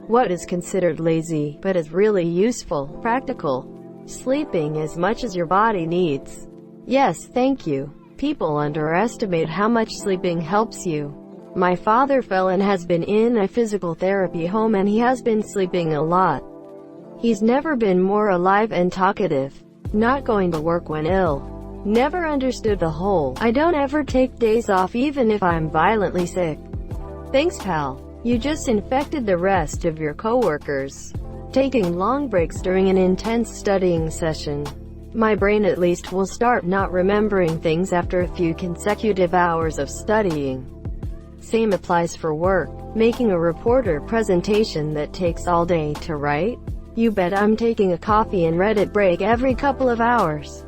What is considered lazy, but is really useful, practical? Sleeping as much as your body needs. Yes, thank you. People underestimate how much sleeping helps you. My father fell and has been in a physical therapy home, and he has been sleeping a lot. He's never been more alive and talkative. Not going to work when ill. Never understood the whole "I don't ever take days off even if I'm violently sick." Thanks, pal. You just infected the rest of your coworkers. Taking long breaks during an intense studying session. My brain at least will start not remembering things after a few consecutive hours of studying. Same applies for work. Making a report or presentation that takes all day to write? You bet I'm taking a coffee and Reddit break every couple of hours.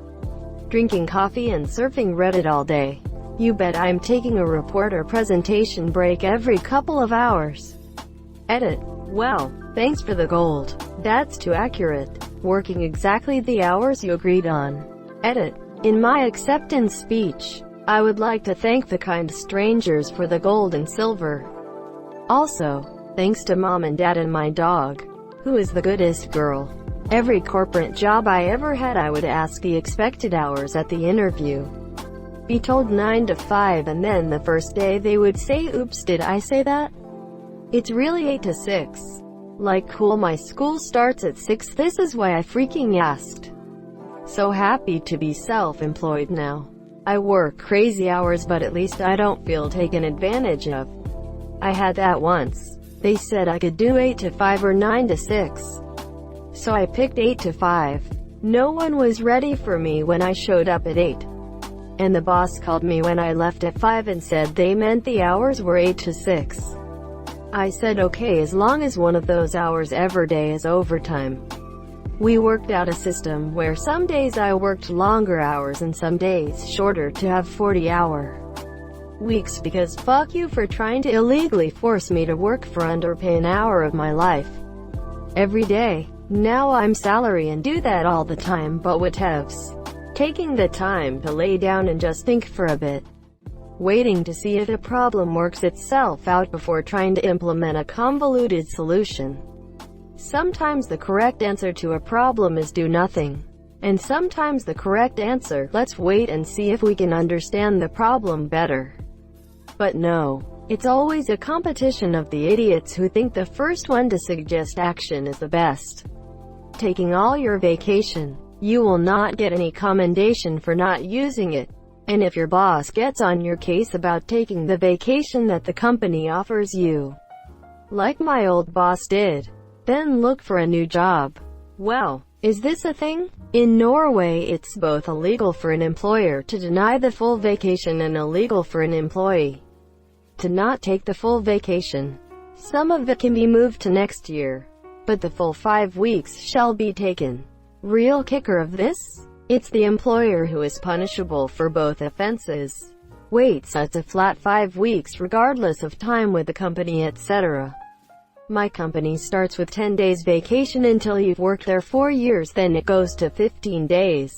Drinking coffee and surfing Reddit all day? You bet I'm taking a report or presentation break every couple of hours. Edit. Well, thanks for the gold. That's too accurate. Working exactly the hours you agreed on. Edit. In my acceptance speech, I would like to thank the kind strangers for the gold and silver. Also, thanks to mom and dad and my dog. Who is the goodest girl? Every corporate job I ever had, I would ask the expected hours at the interview. Be told 9 to 5, and then the first day they would say, "Oops, did I say that?" It's really 8 to 6. Like, cool, my school starts at 6, this is why I freaking asked. So happy to be self-employed now. I work crazy hours, but at least I don't feel taken advantage of. I had that once. They said I could do 8 to 5 or 9 to 6. So I picked 8 to 5. No one was ready for me when I showed up at 8. And the boss called me when I left at 5 and said they meant the hours were 8 to 6. I said okay, as long as one of those hours every day is overtime. We worked out a system where some days I worked longer hours and some days shorter to have 40-hour weeks, because fuck you for trying to illegally force me to work for underpay an hour of my life every day. Now I'm salary and do that all the time, but whatevs. Taking the time to lay down and just think for a bit. Waiting to see if a problem works itself out before trying to implement a convoluted solution. Sometimes the correct answer to a problem is do nothing. And sometimes the correct answer, let's wait and see if we can understand the problem better. But no. It's always a competition of the idiots who think the first one to suggest action is the best. Taking all your vacation. You will not get any commendation for not using it. And if your boss gets on your case about taking the vacation that the company offers you, like my old boss did, then look for a new job. Well, is this a thing? In Norway, it's both illegal for an employer to deny the full vacation and illegal for an employee to not take the full vacation. Some of it can be moved to next year, but the full 5 weeks shall be taken. Real kicker of this? It's the employer who is punishable for both offenses. Wait, so it's a flat 5 weeks regardless of time with the company, etc. My company starts with 10 days vacation until you've worked there 4 years, then it goes to 15 days.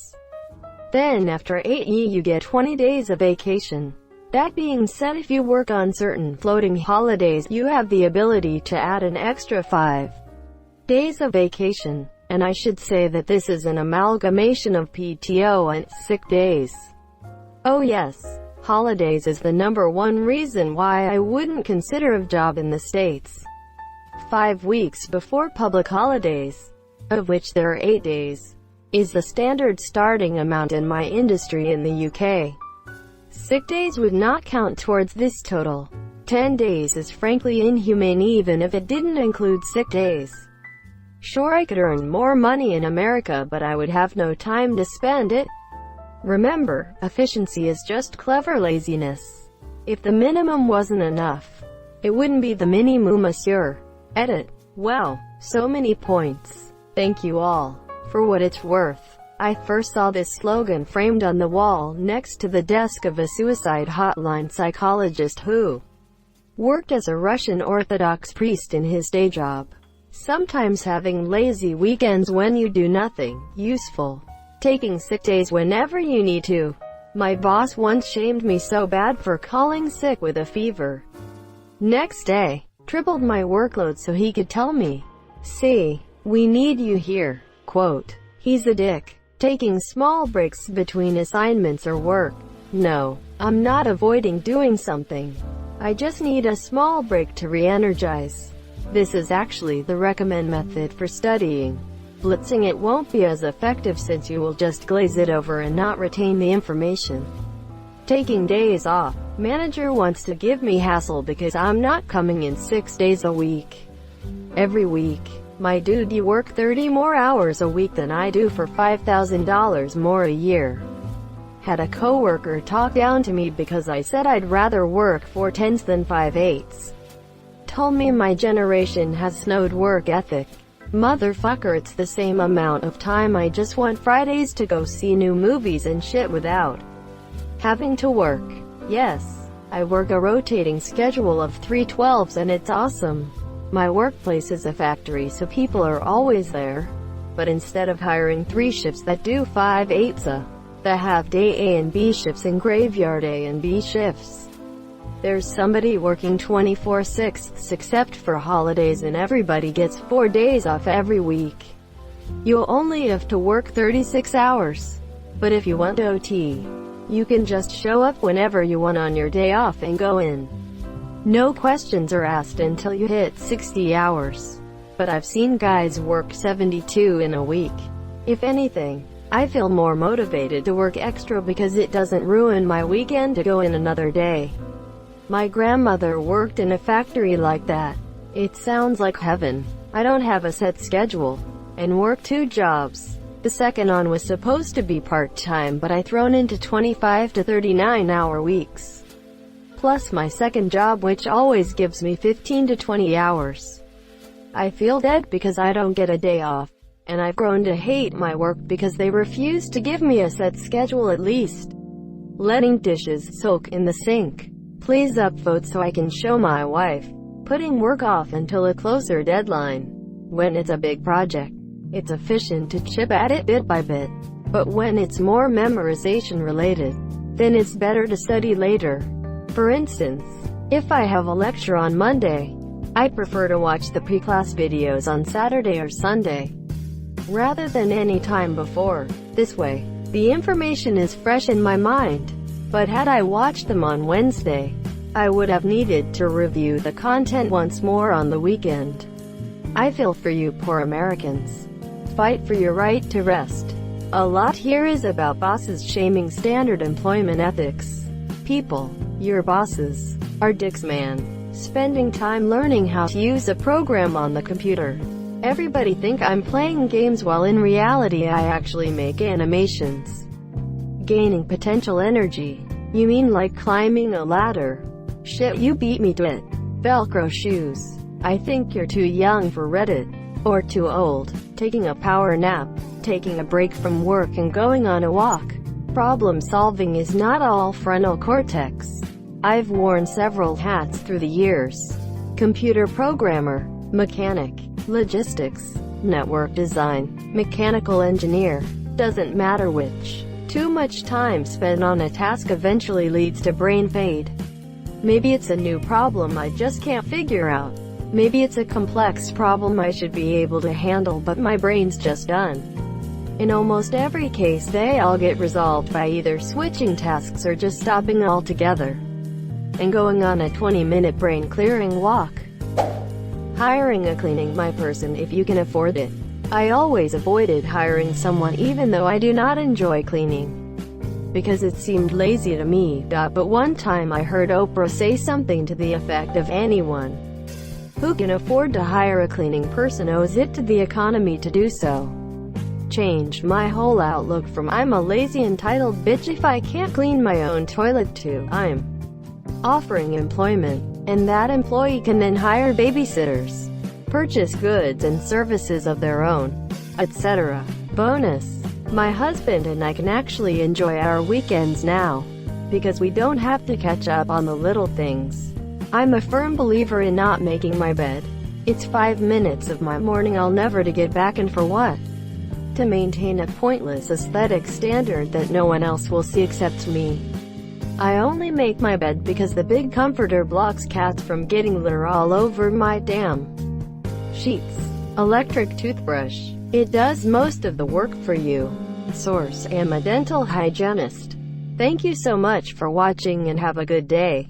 Then after 8 you get 20 days of vacation. That being said, if you work on certain floating holidays, you have the ability to add an extra 5 days of vacation. And I should say that this is an amalgamation of PTO and sick days. Oh yes, holidays is the #1 reason why I wouldn't consider a job in the States. 5 weeks before public holidays, of which there are 8 days, is the standard starting amount in my industry in the UK. Sick days would not count towards this total. 10 days is frankly inhumane even if it didn't include sick days. Sure, I could earn more money in America, but I would have no time to spend it. Remember, efficiency is just clever laziness. If the minimum wasn't enough, it wouldn't be the minimum, monsieur. Edit. Well, so many points. Thank you all. For what it's worth, I first saw this slogan framed on the wall next to the desk of a suicide hotline psychologist who worked as a Russian Orthodox priest in his day job. Sometimes having lazy weekends when you do nothing useful. Taking sick days whenever you need to. My boss once shamed me so bad for calling sick with a fever. Next day, tripled my workload so he could tell me, "See, we need you here." Quote, "He's a dick. Taking small breaks between assignments or work. No, I'm not avoiding doing something. I just need a small break to re-energize." This is actually the recommend method for studying. Blitzing it won't be as effective since you will just glaze it over and not retain the information. Taking days off. Manager wants to give me hassle because I'm not coming in 6 days a week. Every week. My dude, you work 30 more hours a week than I do for $5,000 more a year. Had a coworker talk down to me because I said I'd rather work 4/10s than 5/8s. Told me my generation has snowed work ethic. Motherfucker, it's the same amount of time. I just want Fridays to go see new movies and shit without having to work. Yes, I work a rotating schedule of 3/12s and it's awesome. My workplace is a factory, so people are always there. But instead of hiring 3 shifts that do 5/8s, that have day A and B shifts and graveyard A and B shifts, there's somebody working 24/6 except for holidays, and everybody gets 4 days off every week. You'll only have to work 36 hours. But if you want OT, you can just show up whenever you want on your day off and go in. No questions are asked until you hit 60 hours. But I've seen guys work 72 in a week. If anything, I feel more motivated to work extra because it doesn't ruin my weekend to go in another day. My grandmother worked in a factory like that. It sounds like heaven. I don't have a set schedule, and work 2 jobs. The second one was supposed to be part-time, but I thrown into 25 to 39-hour weeks. Plus my second job, which always gives me 15 to 20 hours. I feel dead because I don't get a day off, and I've grown to hate my work because they refuse to give me a set schedule, at least letting dishes soak in the sink. Please upvote so I can show my wife. Putting work off until a closer deadline. When it's a big project, it's efficient to chip at it bit by bit. But when it's more memorization related, then it's better to study later. For instance, if I have a lecture on Monday, I prefer to watch the pre-class videos on Saturday or Sunday, rather than any time before. This way, the information is fresh in my mind. But had I watched them on Wednesday, I would have needed to review the content once more on the weekend. I feel for you poor Americans. Fight for your right to rest. A lot here is about bosses shaming standard employment ethics. People, your bosses, are dicks, man. Spending time learning how to use a program on the computer. Everybody think I'm playing games while in reality I actually make animations. Gaining potential energy. You mean like climbing a ladder? Shit, you beat me to it. Velcro shoes. I think you're too young for Reddit. Or too old. Taking a power nap. Taking a break from work and going on a walk. Problem solving is not all frontal cortex. I've worn several hats through the years. Computer programmer, mechanic, logistics, network design, mechanical engineer. Doesn't matter which. Too much time spent on a task eventually leads to brain fade. Maybe it's a new problem I just can't figure out. Maybe it's a complex problem I should be able to handle but my brain's just done. In almost every case they all get resolved by either switching tasks or just stopping altogether and going on a 20-minute brain-clearing walk. Hiring a cleaning my person if you can afford it. I always avoided hiring someone even though I do not enjoy cleaning, because it seemed lazy to me. But one time I heard Oprah say something to the effect of anyone who can afford to hire a cleaning person owes it to the economy to do so. Changed my whole outlook from I'm a lazy entitled bitch if I can't clean my own toilet to I'm offering employment, and that employee can then hire babysitters, purchase goods and services of their own, etc. Bonus: my husband and I can actually enjoy our weekends now, because we don't have to catch up on the little things. I'm a firm believer in not making my bed. It's 5 minutes of my morning I'll never to get back, and for what? To maintain a pointless aesthetic standard that no one else will see except me. I only make my bed because the big comforter blocks cats from getting litter all over my damn sheets. Electric toothbrush. It does most of the work for you. Source: am a dental hygienist. Thank you so much for watching and have a good day.